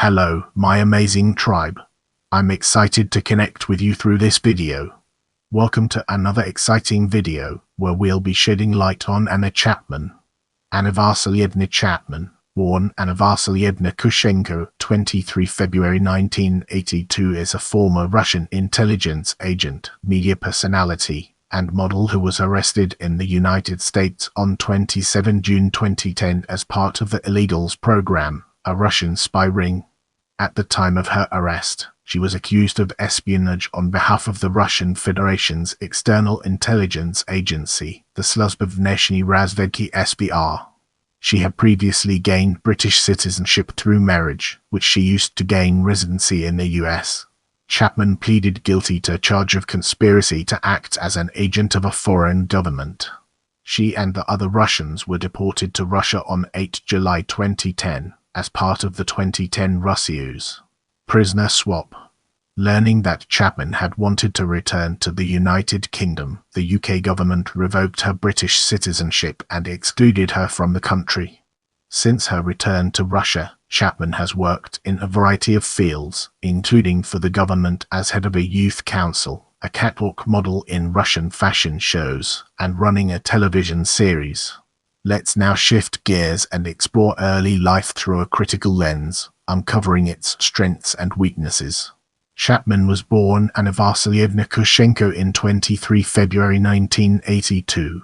Hello, my amazing tribe. I'm excited to connect with you through this video. Welcome to another exciting video, where we'll be shedding light on Anna Chapman. Anna Vasilyevna Chapman, born Anna Vasilyevna Kushchenko, 23 February 1982, is a former Russian intelligence agent, media personality, and model who was arrested in the United States on 27 June 2010 as part of the Illegals program, a Russian spy ring. At the time of her arrest, she was accused of espionage on behalf of the Russian Federation's external intelligence agency, the Sluzhba vneshney razvedki SBR. She had previously gained British citizenship through marriage, which she used to gain residency in the US. Chapman pleaded guilty to a charge of conspiracy to act as an agent of a foreign government. She and the other Russians were deported to Russia on 8 July 2010. As part of the 2010 Russia's prisoner swap. Learning that Chapman had wanted to return to the United Kingdom, the UK government revoked her British citizenship and excluded her from the country. Since her return to Russia, Chapman has worked in a variety of fields, including for the government as head of a youth council, a catwalk model in Russian fashion shows, and running a television series. Let's now shift gears and explore early life through a critical lens, uncovering its strengths and weaknesses. Chapman was born Anna Vasilyevna Kushchenko in 23 February 1982.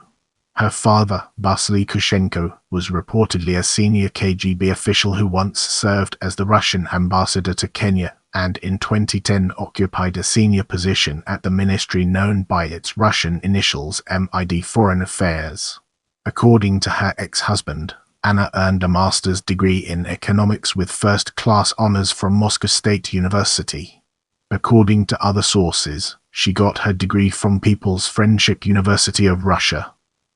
Her father, Vasily Kushchenko, was reportedly a senior KGB official who once served as the Russian ambassador to Kenya and in 2010 occupied a senior position at the ministry known by its Russian initials MID Foreign Affairs. According to her ex-husband, Anna earned a master's degree in economics with first-class honors from Moscow State University. According to other sources, she got her degree from People's Friendship University of Russia.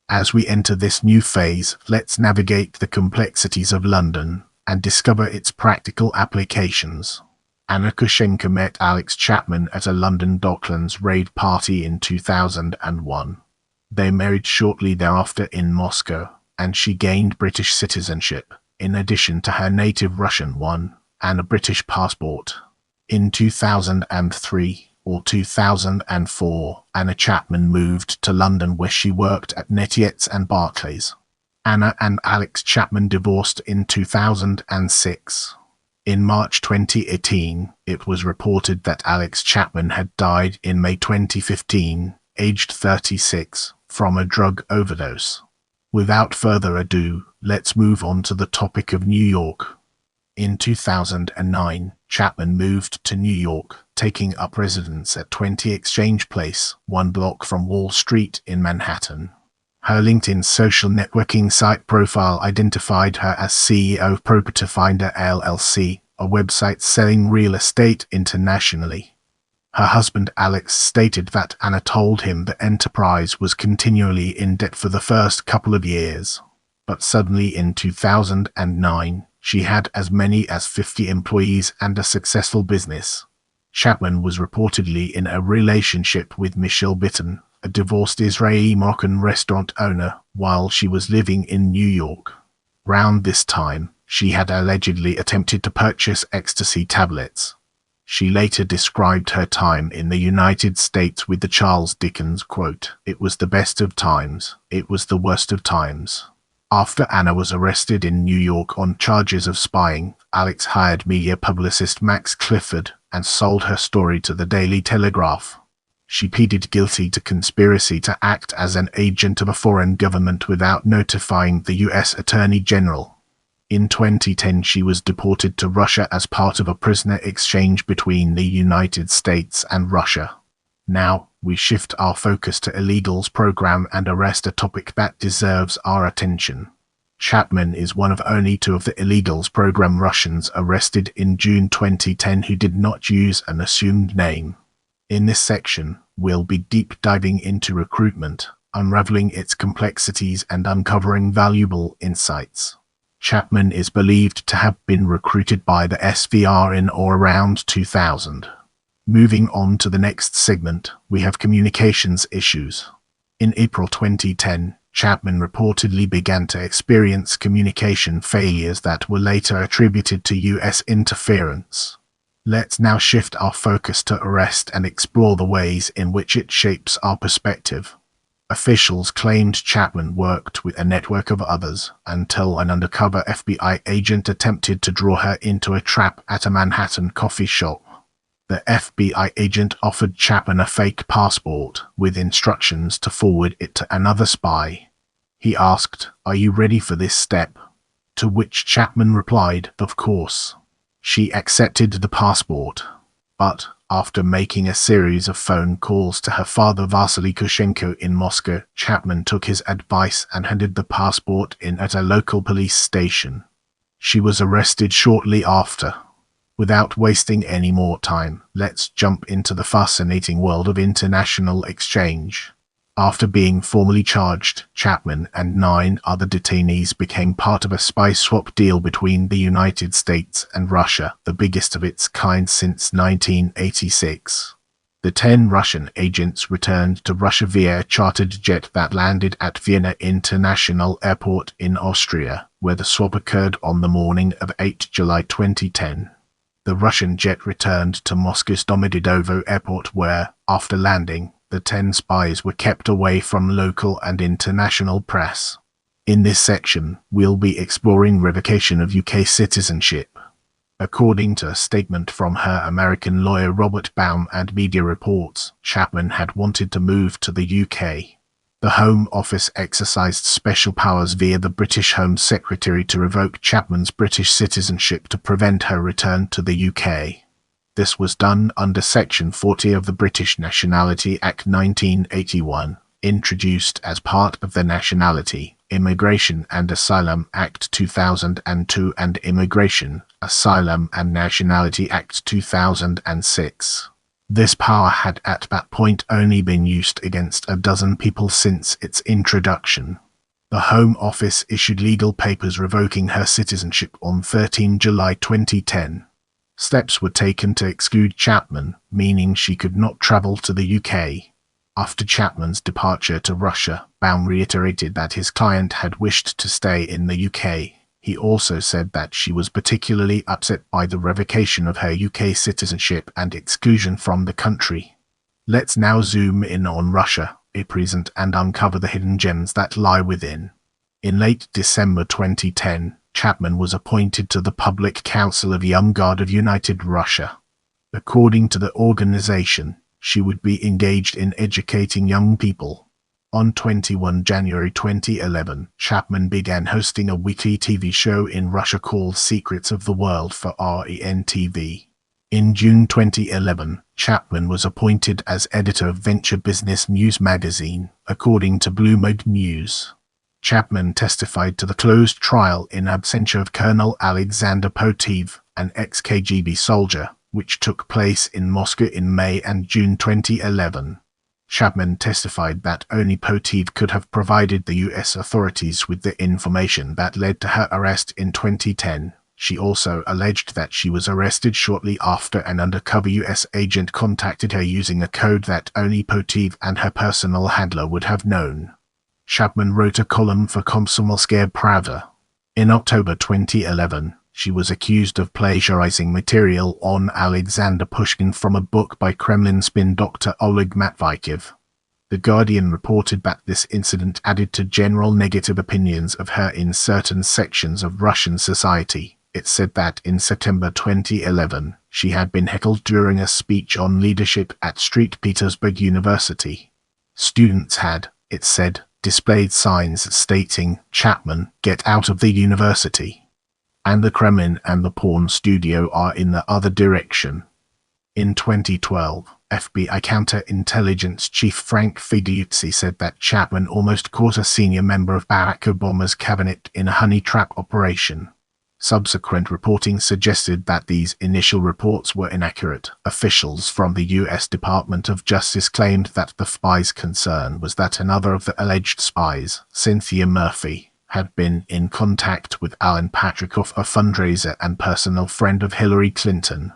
As we enter this new phase, let's navigate the complexities of London and discover its practical applications. Anna Kushchenko met Alex Chapman at a London Docklands raid party in 2001. They married shortly thereafter in Moscow, and she gained British citizenship, in addition to her native Russian one, and a British passport. In 2003 or 2004, Anna Chapman moved to London where she worked at Netflix and Barclays. Anna and Alex Chapman divorced in 2006. In March 2018, it was reported that Alex Chapman had died in May 2015, aged 36. From a drug overdose. Without further ado, let's move on to the topic of New York. In 2009, Chapman moved to New York, taking up residence at 20 Exchange Place, 1 block from Wall Street in Manhattan. Her LinkedIn social networking site profile identified her as CEO of Property Finder LLC, a website selling real estate internationally. Her husband Alex stated that Anna told him the enterprise was continually in debt for the first couple of years. But suddenly in 2009, she had as many as 50 employees and a successful business. Chapman was reportedly in a relationship with Michelle Bitton, a divorced Israeli-Moroccan restaurant owner, while she was living in New York. Round this time, she had allegedly attempted to purchase ecstasy tablets. She later described her time in the United States with the Charles Dickens quote, "It was the best of times, it was the worst of times." After Anna was arrested in New York on charges of spying, Alex hired media publicist Max Clifford and sold her story to the Daily Telegraph. She pleaded guilty to conspiracy to act as an agent of a foreign government without notifying the U.S. Attorney General. In 2010, she was deported to Russia as part of a prisoner exchange between the United States and Russia. Now, we shift our focus to Illegals program and arrest a topic that deserves our attention. Chapman is one of only 2 of the Illegals program Russians arrested in June 2010 who did not use an assumed name. In this section, we'll be deep diving into recruitment, unraveling its complexities and uncovering valuable insights. Chapman is believed to have been recruited by the SVR in or around 2000. Moving on to the next segment, we have communications issues. In April 2010, Chapman reportedly began to experience communication failures that were later attributed to U.S. interference. Let's now shift our focus to arrest and explore the ways in which it shapes our perspective. Officials claimed Chapman worked with a network of others until an undercover FBI agent attempted to draw her into a trap at a Manhattan coffee shop. The FBI agent offered Chapman a fake passport with instructions to forward it to another spy. He asked, "Are you ready for this step?" To which Chapman replied, "Of course." She accepted the passport, but after making a series of phone calls to her father Vasily Kushchenko in Moscow, Chapman took his advice and handed the passport in at a local police station. She was arrested shortly after. Without wasting any more time, let's jump into the fascinating world of international exchange. After being formally charged, Chapman and 9 other detainees became part of a spy swap deal between the United States and Russia, the biggest of its kind since 1986. The 10 Russian agents returned to Russia via a chartered jet that landed at Vienna International Airport in Austria, where the swap occurred on the morning of 8 July 2010. The Russian jet returned to Moscow's Domodedovo Airport where, after landing, the 10 spies were kept away from local and international press. In this section, we'll be exploring revocation of UK citizenship. According to a statement from her American lawyer Robert Baum and media reports, Chapman had wanted to move to the UK. The Home Office exercised special powers via the British Home Secretary to revoke Chapman's British citizenship to prevent her return to the UK. This was done under Section 40 of the British Nationality Act 1981, introduced as part of the Nationality, Immigration and Asylum Act 2002 and Immigration, Asylum and Nationality Act 2006. This power had at that point only been used against a dozen people since its introduction. The Home Office issued legal papers revoking her citizenship on 13 July 2010. Steps were taken to exclude Chapman, meaning she could not travel to the UK. After Chapman's departure to Russia, Baum reiterated that his client had wished to stay in the UK. He also said that she was particularly upset by the revocation of her UK citizenship and exclusion from the country. Let's now zoom in on Russia, a present, and uncover the hidden gems that lie within. In late December 2010, Chapman was appointed to the Public Council of Young Guard of United Russia. According to the organization, she would be engaged in educating young people. On 21 January 2011, Chapman began hosting a weekly TV show in Russia called Secrets of the World for REN-TV. In June 2011, Chapman was appointed as editor of Venture Business News magazine, according to Bloomberg News. Chapman testified to the closed trial in absentia of Colonel Alexander Potev, an ex-KGB soldier, which took place in Moscow in May and June 2011. Chapman testified that only Potev could have provided the U.S. authorities with the information that led to her arrest in 2010. She also alleged that she was arrested shortly after an undercover U.S. agent contacted her using a code that only Potev and her personal handler would have known. Chapman wrote a column for Komsomolskaya Pravda. In October 2011, she was accused of plagiarizing material on Alexander Pushkin from a book by Kremlin spin doctor Oleg Matveyevich. The Guardian reported that this incident added to general negative opinions of her in certain sections of Russian society. It said that in September 2011, she had been heckled during a speech on leadership at St. Petersburg University. Students had, it said, displayed signs stating, "Chapman, get out of the university." And the Kremlin and the porn studio are in the other direction. In 2012, FBI counterintelligence chief Frank Figliuzzi said that Chapman almost caught a senior member of Barack Obama's cabinet in a honey trap operation. Subsequent reporting suggested that these initial reports were inaccurate. Officials from the U.S. Department of Justice claimed that the spy's concern was that another of the alleged spies, Cynthia Murphy, had been in contact with Alan Patrikoff, a fundraiser and personal friend of Hillary Clinton.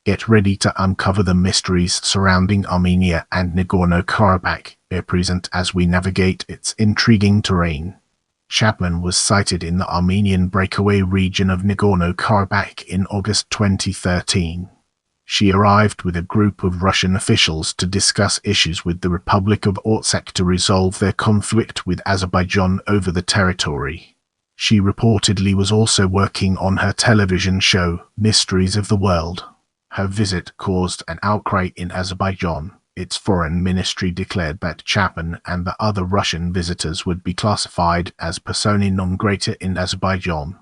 Get ready to uncover the mysteries surrounding Armenia and Nagorno-Karabakh, present as we navigate its intriguing terrain. Chapman was sighted in the Armenian breakaway region of Nagorno-Karabakh in August 2013. She arrived with a group of Russian officials to discuss issues with the Republic of Artsakh to resolve their conflict with Azerbaijan over the territory. She reportedly was also working on her television show, Mysteries of the World. Her visit caused an outcry in Azerbaijan. Its foreign ministry declared that Chapman and the other Russian visitors would be classified as persona non grata in Azerbaijan.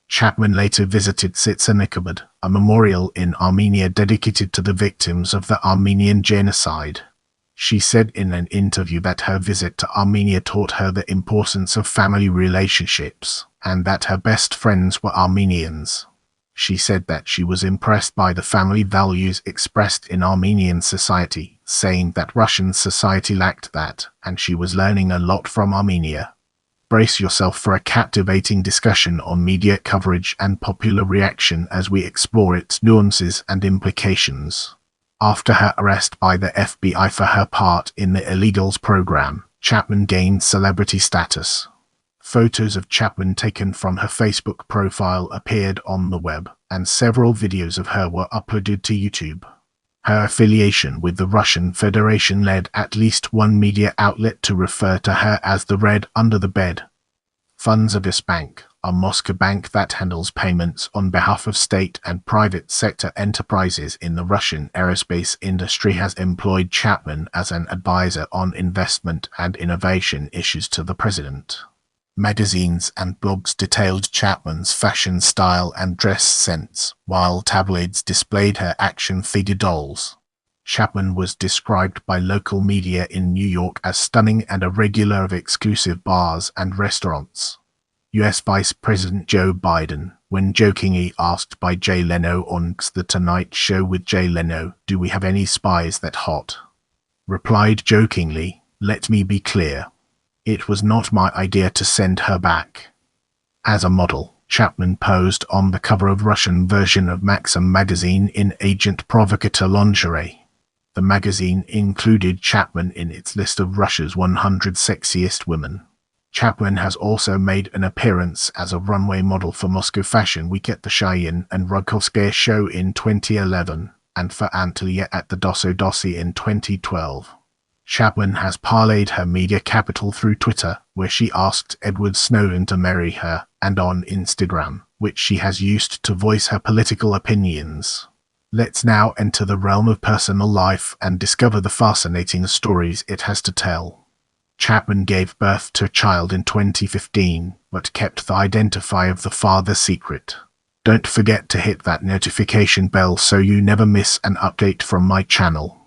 Chapman later visited Citizenship, a memorial in Armenia dedicated to the victims of the Armenian genocide. She said in an interview that her visit to Armenia taught her the importance of family relationships, and that her best friends were Armenians. She said that she was impressed by the family values expressed in Armenian society, saying that Russian society lacked that, and she was learning a lot from Armenia. Brace yourself for a captivating discussion on media coverage and popular reaction as we explore its nuances and implications. After her arrest by the FBI for her part in the illegals program, Chapman gained celebrity status. Photos of Chapman taken from her Facebook profile appeared on the web, and several videos of her were uploaded to YouTube. Her affiliation with the Russian Federation led at least one media outlet to refer to her as the Red Under the Bed. Funds of this bank, a Moscow bank that handles payments on behalf of state and private sector enterprises in the Russian aerospace industry, has employed Chapman as an advisor on investment and innovation issues to the president. Magazines and blogs detailed Chapman's fashion style and dress sense, while tabloids displayed her action-figure dolls. Chapman was described by local media in New York as stunning and a regular of exclusive bars and restaurants. U.S. Vice President Joe Biden, when jokingly asked by Jay Leno on The Tonight Show with Jay Leno, "Do we have any spies that hot?" replied jokingly, "Let me be clear. It was not my idea to send her back." As a model, Chapman posed on the cover of Russian version of Maxim magazine in Agent Provocateur lingerie. The magazine included Chapman in its list of Russia's 100 sexiest women. Chapman has also made an appearance as a runway model for Moscow Fashion Week at the Cheyenne and Rogkovskaya show in 2011, and for Antalya at the Dosso in 2012. Chapman has parlayed her media capital through Twitter, where she asked Edward Snowden to marry her, and on Instagram, which she has used to voice her political opinions. Let's now enter the realm of personal life and discover the fascinating stories it has to tell. Chapman gave birth to a child in 2015, but kept the identity of the father secret. Don't forget to hit that notification bell so you never miss an update from my channel.